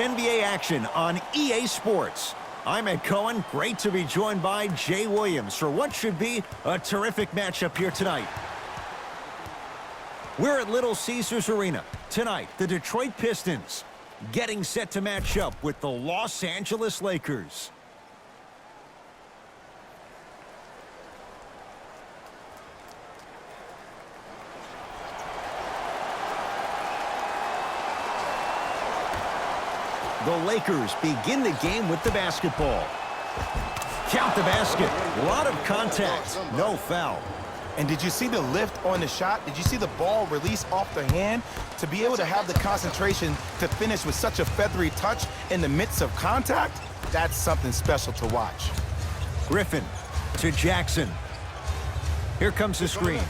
NBA action on EA Sports. I'm Ed Cohen. Great to be joined by Jay Williams for what should be a terrific matchup here tonight. We're at Little Caesars Arena. Tonight, the Detroit Pistons getting set to match up with the Los Angeles Lakers. The Lakers begin the game with the basketball. Count the basket. A lot of contact. No foul. And did you see the lift on the shot? Did you see the ball release off the hand? To be able to have the concentration to finish with such a feathery touch in the midst of contact, that's something special to watch. Griffin to Jackson. Here comes the screen.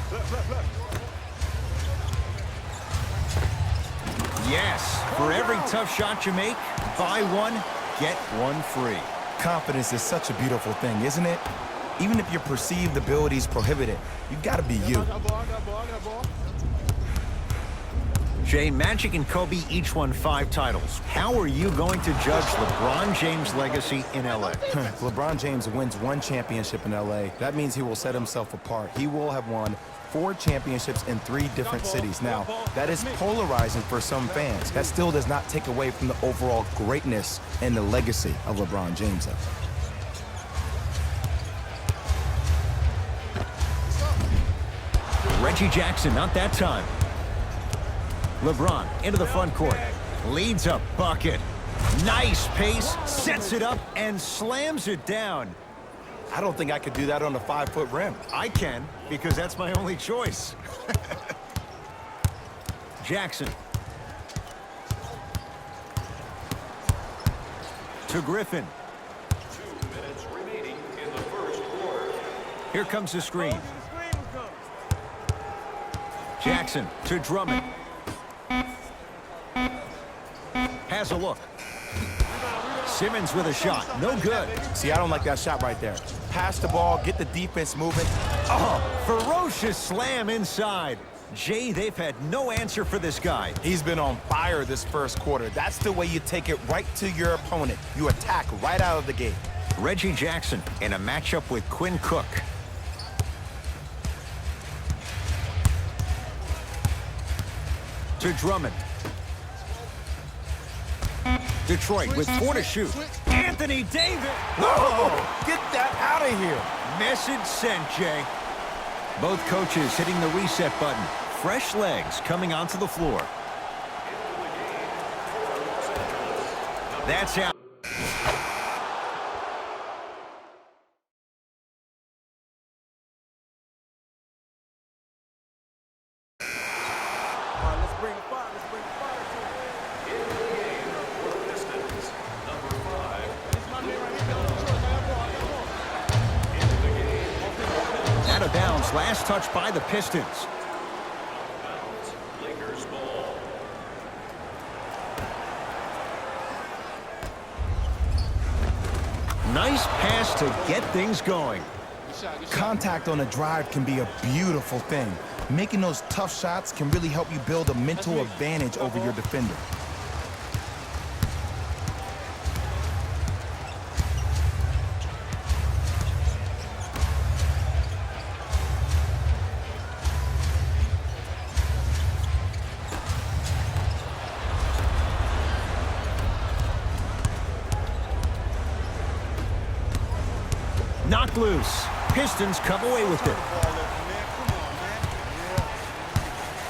Yes, for every tough shot you make, buy one, get one free. Confidence is such a beautiful thing, isn't it? Even if your perceived abilities prohibit it, you gotta be you. Jay, Magic and Kobe each won 5 titles. How are you going to judge LeBron James' legacy in LA? If LeBron James wins 1 championship in LA, that means he will set himself apart. He will have won 4 championships in 3 different cities. Now, that is polarizing for some fans. That still does not take away from the overall greatness and the legacy of LeBron James, though. Reggie Jackson, not that time. LeBron into the front court. Leads a bucket. Nice pace, sets it up, and slams it down. I don't think I could do that on a 5-foot rim. I can, because that's my only choice. Jackson. To Griffin. 2 minutes remaining in the first quarter. Here comes the screen. Jackson to Drummond. Has a look. Simmons with a shot. No good. See, I don't like that shot right there. Pass the ball, get the defense moving. Oh, ferocious slam inside. Jay, they've had no answer for this guy. He's been on fire this first quarter. That's the way you take it right to your opponent. You attack right out of the gate. Reggie Jackson in a matchup with Quinn Cook. To Drummond. Detroit with 4 to shoot. Anthony Davis. Whoa! Get that out of here. Message sent, Jay. Both coaches hitting the reset button. Fresh legs coming onto the floor. That's out. Out of bounds, last touch by the Pistons. Lakers ball. Nice pass to get things going. Contact on a drive can be a beautiful thing. Making those tough shots can really help you build a mental advantage over your defender. Knocked loose. Pistons come away with it.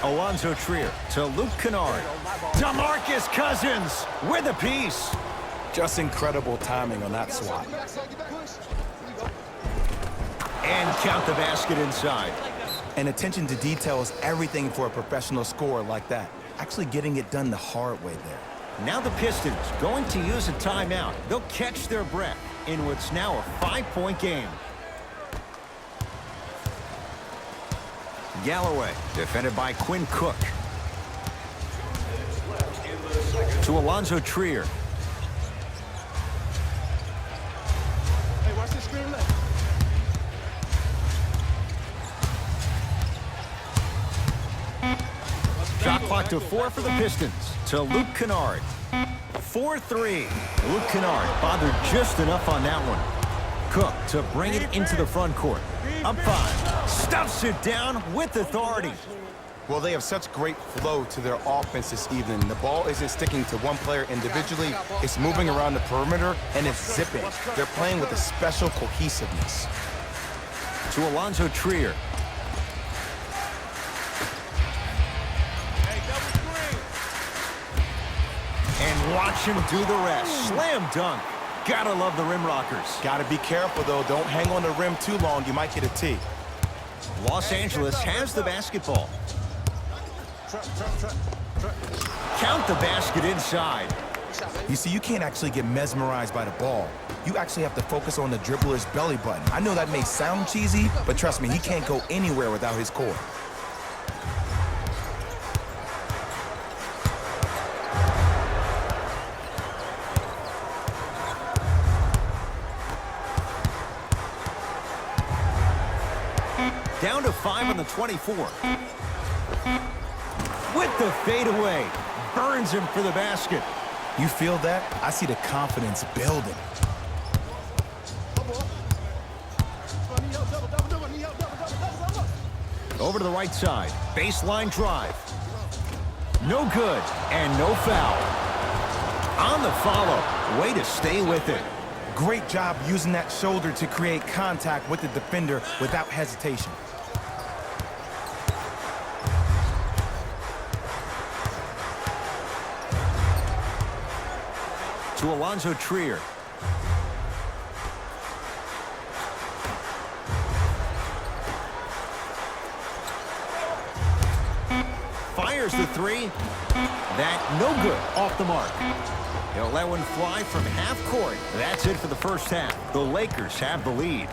Alonzo Trier to Luke Kennard. DeMarcus Cousins with a piece. Just incredible timing on that swat. And count the basket inside. And attention to detail is everything for a professional scorer like that. Actually getting it done the hard way there. Now the Pistons going to use a timeout. They'll catch their breath in what's now a 5-point game. Galloway, defended by Quinn Cook. To Alonzo Trier. Hey, watch this screen left. Shot clock to 4 for the Pistons. To Luke Kennard. 4-3. Luke Kennard bothered just enough on that one. Cook to bring it into the front court. Up 5. Stuffs it down with authority. Well, they have such great flow to their offense this evening. The ball isn't sticking to one player individually. It's moving around the perimeter, and it's zipping. They're playing with a special cohesiveness. To Alonzo Trier. And watch him do the rest. Slam dunk. Gotta love the rim rockers. Gotta be careful, though. Don't hang on the rim too long. You might get a tee. Los Angeles has the basketball. Count the basket inside. You see, you can't actually get mesmerized by the ball. You actually have to focus on the dribbler's belly button. I know that may sound cheesy, but trust me, he can't go anywhere without his core. Down to 5 on the 24. With the fadeaway. Burns him for the basket. You feel that? I see the confidence building. Over to the right side. Baseline drive. No good. And no foul. On the follow. Way to stay with it. Great job using that shoulder to create contact with the defender without hesitation. To Alonzo Trier. Fires the 3. That no good. Off the mark. He'll let one fly from half court. That's it for the first half. The Lakers have the lead.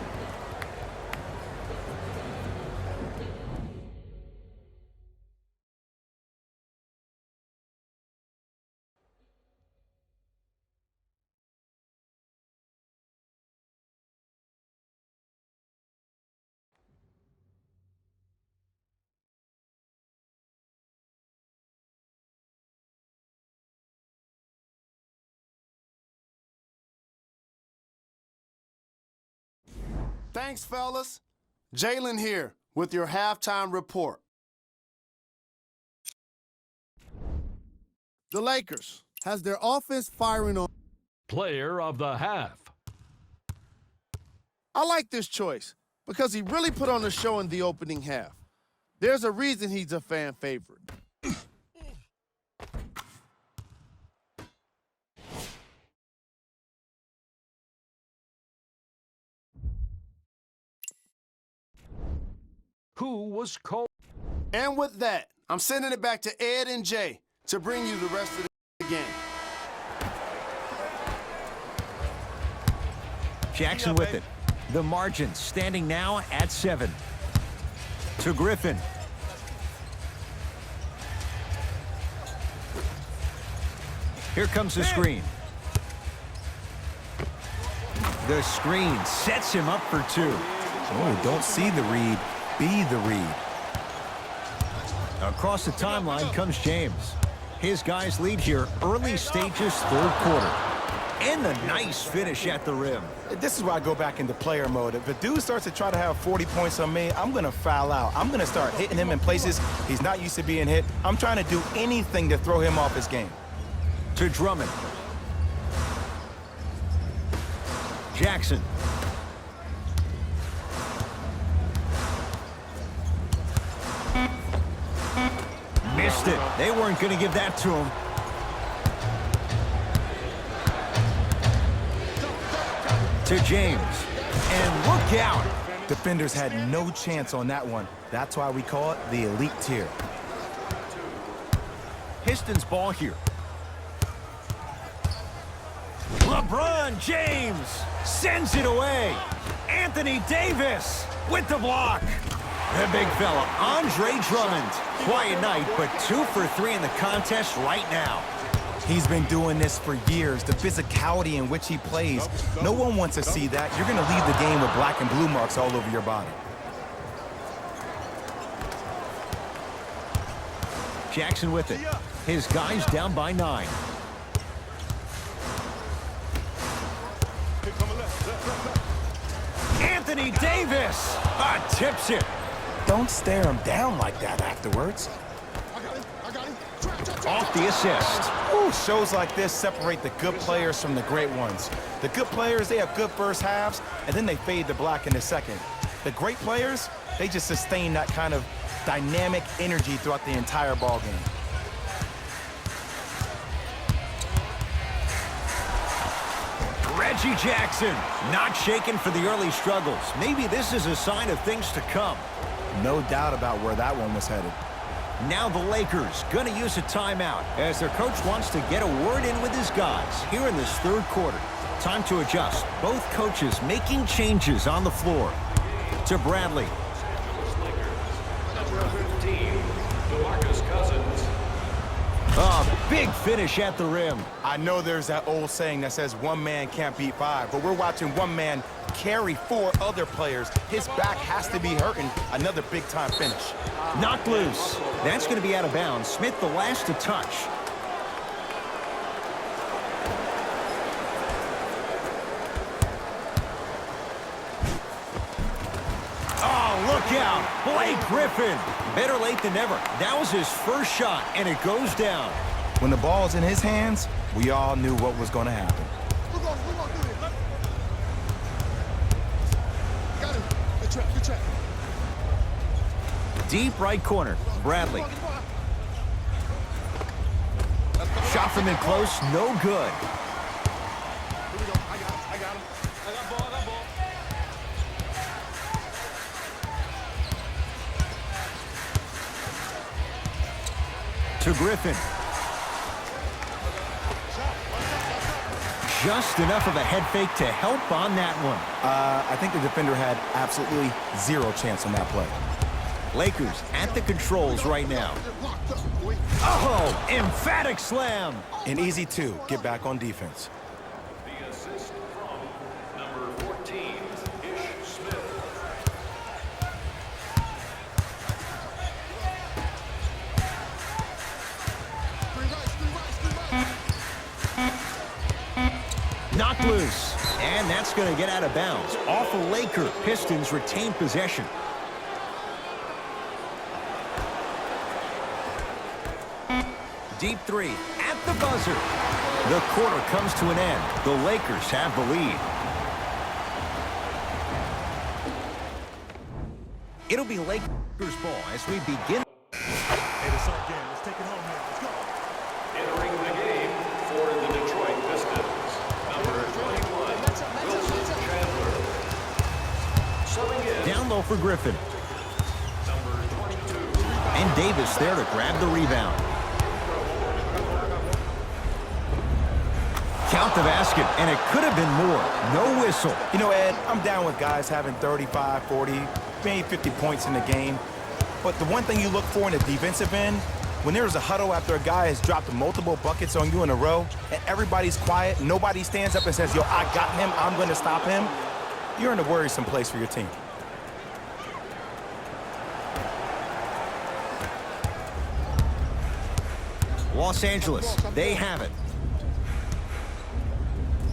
Thanks, fellas. Jalen here with your halftime report. The Lakers has their offense firing on. Player of the half. I like this choice because he really put on a show in the opening half. There's a reason he's a fan favorite. Who was cold? And with that, I'm sending it back to Ed and Jay to bring you the rest of the game. Jackson with it. The margin standing now at 7. To Griffin. Here comes the screen. The screen sets him up for 2. Oh, don't see the read. Be the read. Across the timeline comes James. His guys lead here early stages, third quarter. And the nice finish at the rim. This is where I go back into player mode. If a dude starts to try to have 40 points on me, I'm going to foul out. I'm going to start hitting him in places he's not used to being hit. I'm trying to do anything to throw him off his game. To Drummond. Jackson. Missed it. They weren't going to give that to him. To James. And look out. Defenders had no chance on that one. That's why we call it the elite tier. Pistons ball here. LeBron James sends it away. Anthony Davis with the block. The big fella, Andre Drummond. Quiet night, but 2 for 3 in the contest right now. He's been doing this for years. The physicality in which he plays. No one wants to see that. You're going to leave the game with black and blue marks all over your body. Jackson with it. His guys down by 9. Davis tips it. Don't stare him down like that afterwards. Off the assist. Ooh, shows like this separate the good players from the great ones. The good players, they have good first halves, and then they fade to black in the second. The great players, they just sustain that kind of dynamic energy throughout the entire ball game. Reggie Jackson, not shaken for the early struggles. Maybe this is a sign of things to come. No doubt about where that one was headed. Now the Lakers going to use a timeout as their coach wants to get a word in with his guys here in this third quarter. Time to adjust. Both coaches making changes on the floor. To Bradley. Big finish at the rim. I know there's that old saying that says one man can't beat five, but we're watching one man carry four other players. His back has to be hurting. Another big-time finish. Knocked loose. That's going to be out of bounds. Smith the last to touch. Oh, look out. Blake Griffin. Better late than never. That was his first shot, and it goes down. When the ball's in his hands, we all knew what was going to happen. Good trap. Deep right corner. Bradley. Shot from in close. No good. I got him. I got ball. To Griffin. Just enough of a head fake to help on that one. I think the defender had absolutely zero chance on that play. Lakers at the controls right now. Oh, emphatic slam. An easy two. Get back on defense. The assist from number 14, Ish Smith. Knocked loose. And that's going to get out of bounds. Off a Laker. Pistons retain possession. Deep three at the buzzer. The quarter comes to an end. The Lakers have the lead. It'll be Lakers ball as we begin. Hey, it's our game. Let's take it home here. Let's go. Entering the game for the Detroit Pistons, number 21, Wilson Chandler. Subbing in, Down low for Griffin. number 22, And Davis there to grab the rebound. Count the basket, and it could have been more. No whistle. You know, Ed, I'm down with guys having 35, 40, maybe 50 points in the game. But the one thing you look for in the defensive end, when there's a huddle after a guy has dropped multiple buckets on you in a row, and everybody's quiet, nobody stands up and says, yo, I got him, I'm going to stop him, you're in a worrisome place for your team. Los Angeles, they have it.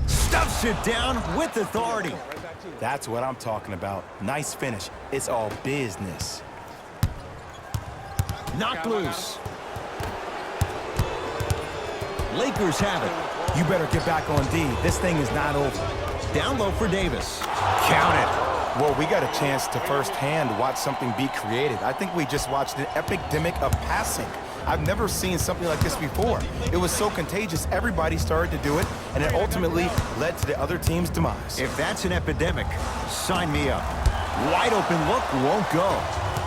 Stuffs it down with authority. That's what I'm talking about. Nice finish. It's all business. Knocked loose. Lakers have it. You better get back on D. This thing is not over. Down low for Davis. Count it. Well, we got a chance to firsthand watch something be created. I think we just watched an epidemic of passing. I've never seen something like this before. It was so contagious, everybody started to do it, and it ultimately led to the other team's demise. If that's an epidemic, sign me up. Wide open look won't go.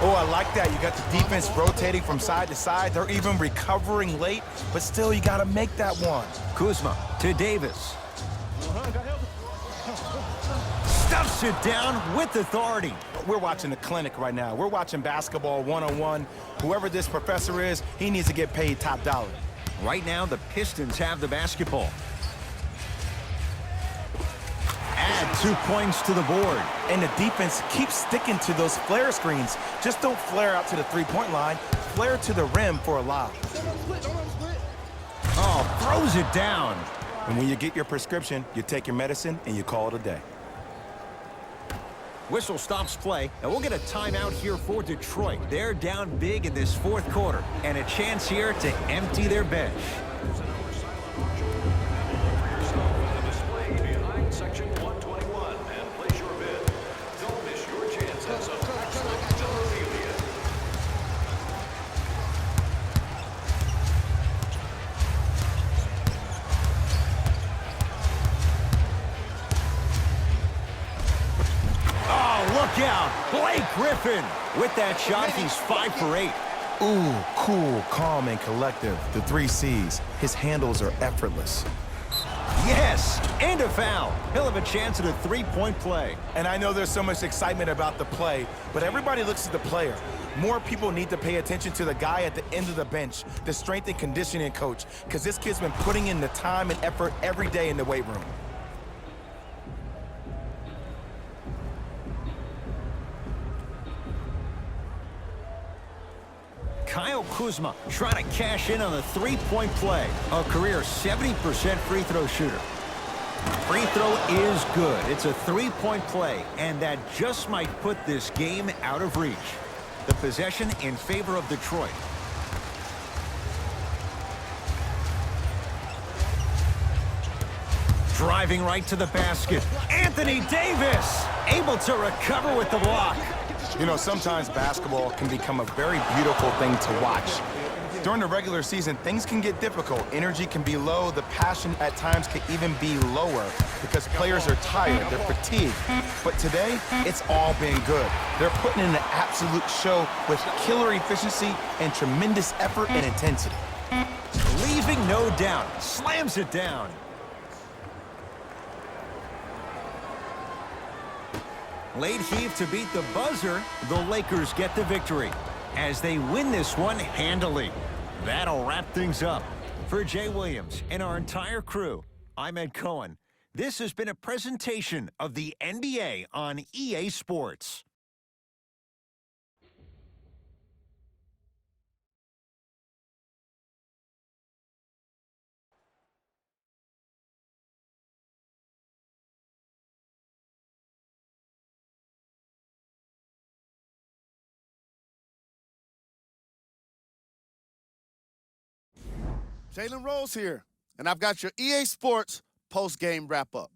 Oh, I like that. You got the defense rotating from side to side. They're even recovering late, but still, you got to make that one. Kuzma to Davis. Stuffs it down with authority. We're watching a clinic right now. We're watching basketball one-on-one. Whoever this professor is, he needs to get paid top dollar. Right now, the Pistons have the basketball. Add 2 points to the board. And the defense keeps sticking to those flare screens. Just don't flare out to the three-point line. Flare to the rim for a lob. Oh, throws it down. And when you get your prescription, you take your medicine and you call it a day. Whistle stops play, and we'll get a timeout here for Detroit. They're down big in this fourth quarter, and a chance here to empty their bench. Section 121 and place your bid. Don't miss your chance at some excellent memorabilia. Oh, look out. Blake Griffin. With that shot, he's 5 for 8. Ooh, cool, calm, and collective. The 3 C's. His handles are effortless. Yes, and a foul. He'll have a chance at a three-point play. And I know there's so much excitement about the play, but everybody looks at the player. More people need to pay attention to the guy at the end of the bench, the strength and conditioning coach, because this kid's been putting in the time and effort every day in the weight room. Kyle Kuzma trying to cash in on the three-point play. A career 70% free throw shooter. Free throw is good. It's a three-point play, and that just might put this game out of reach. The possession in favor of Detroit. Driving right to the basket. Anthony Davis able to recover with the block. You know, sometimes basketball can become a very beautiful thing to watch. During the regular season, things can get difficult. Energy can be low. The passion at times can even be lower because players are tired, they're fatigued. But today, it's all been good. They're putting in an absolute show with killer efficiency and tremendous effort and intensity. Leaving no doubt. Slams it down. Late heave to beat the buzzer. The Lakers get the victory as they win this one handily. That'll wrap things up. For Jay Williams and our entire crew, I'm Ed Cohen. This has been a presentation of the NBA on EA Sports. Jalen Rose here, and I've got your EA Sports post-game wrap-up.